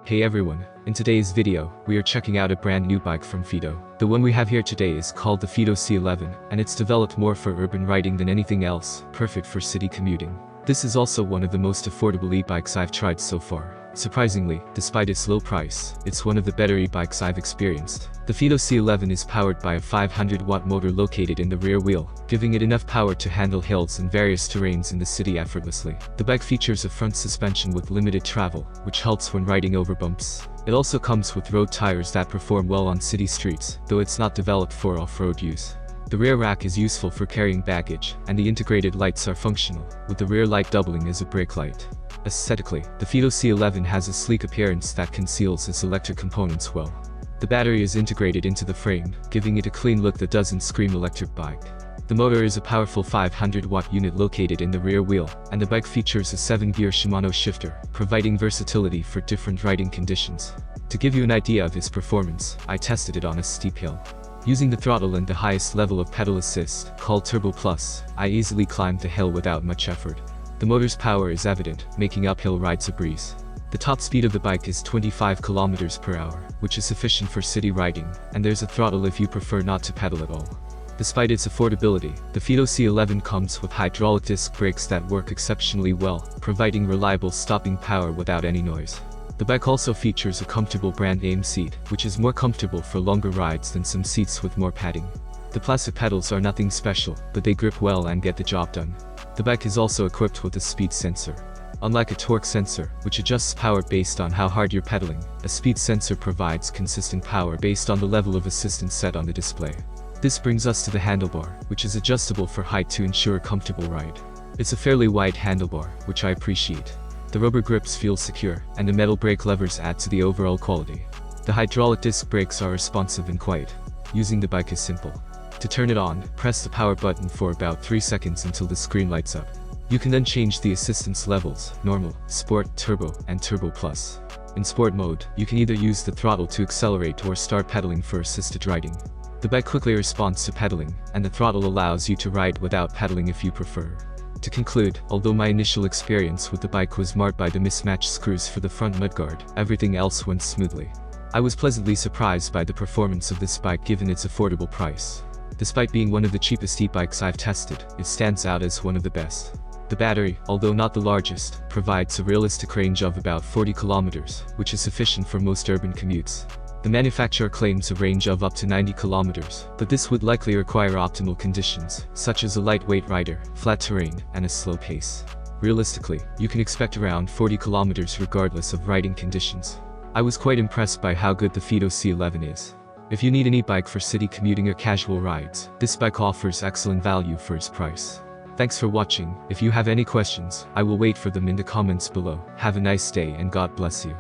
Hey everyone, in today's video, we are checking out a brand new bike from Fiido. The one we have here today is called the Fiido C11, and it's developed more for urban riding than anything else, perfect for city commuting. This is also one of the most affordable e-bikes I've tried so far. Surprisingly, despite its low price, it's one of the better e-bikes I've experienced. The Fiido C11 is powered by a 500-watt motor located in the rear wheel, giving it enough power to handle hills and various terrains in the city effortlessly. The bike features a front suspension with limited travel, which helps when riding over bumps. It also comes with road tires that perform well on city streets, though it's not developed for off-road use. The rear rack is useful for carrying baggage, and the integrated lights are functional, with the rear light doubling as a brake light. Aesthetically, the Fiido C11 has a sleek appearance that conceals its electric components well. The battery is integrated into the frame, giving it a clean look that doesn't scream electric bike. The motor is a powerful 500-watt unit located in the rear wheel, and the bike features a 7-gear Shimano shifter, providing versatility for different riding conditions. To give you an idea of its performance, I tested it on a steep hill. Using the throttle and the highest level of pedal assist, called Turbo Plus, I easily climbed the hill without much effort. The motor's power is evident, making uphill rides a breeze. The top speed of the bike is 25 km per hour, which is sufficient for city riding, and there's a throttle if you prefer not to pedal at all. Despite its affordability, the Fiido C11 comes with hydraulic disc brakes that work exceptionally well, providing reliable stopping power without any noise. The bike also features a comfortable brand aim seat, which is more comfortable for longer rides than some seats with more padding. The plastic pedals are nothing special, but they grip well and get the job done. The bike is also equipped with a speed sensor. Unlike a torque sensor, which adjusts power based on how hard you're pedaling, a speed sensor provides consistent power based on the level of assistance set on the display. This brings us to the handlebar, which is adjustable for height to ensure a comfortable ride. It's a fairly wide handlebar, which I appreciate. The rubber grips feel secure, and the metal brake levers add to the overall quality. The hydraulic disc brakes are responsive and quiet. Using the bike is simple. To turn it on, press the power button for about 3 seconds until the screen lights up. You can then change the assistance levels: normal, sport, turbo, and turbo plus. In sport mode, you can either use the throttle to accelerate or start pedaling for assisted riding. The bike quickly responds to pedaling, and the throttle allows you to ride without pedaling if you prefer. To conclude, although my initial experience with the bike was marred by the mismatched screws for the front mudguard, everything else went smoothly. I was pleasantly surprised by the performance of this bike given its affordable price. Despite being one of the cheapest e-bikes I've tested, it stands out as one of the best. The battery, although not the largest, provides a realistic range of about 40 kilometers, which is sufficient for most urban commutes. The manufacturer claims a range of up to 90 kilometers, but this would likely require optimal conditions, such as a lightweight rider, flat terrain, and a slow pace. Realistically, you can expect around 40 kilometers regardless of riding conditions. I was quite impressed by how good the Fiido C11 is. If you need an e-bike for city commuting or casual rides, this bike offers excellent value for its price. Thanks for watching. If you have any questions, I will wait for them in the comments below. Have a nice day and God bless you.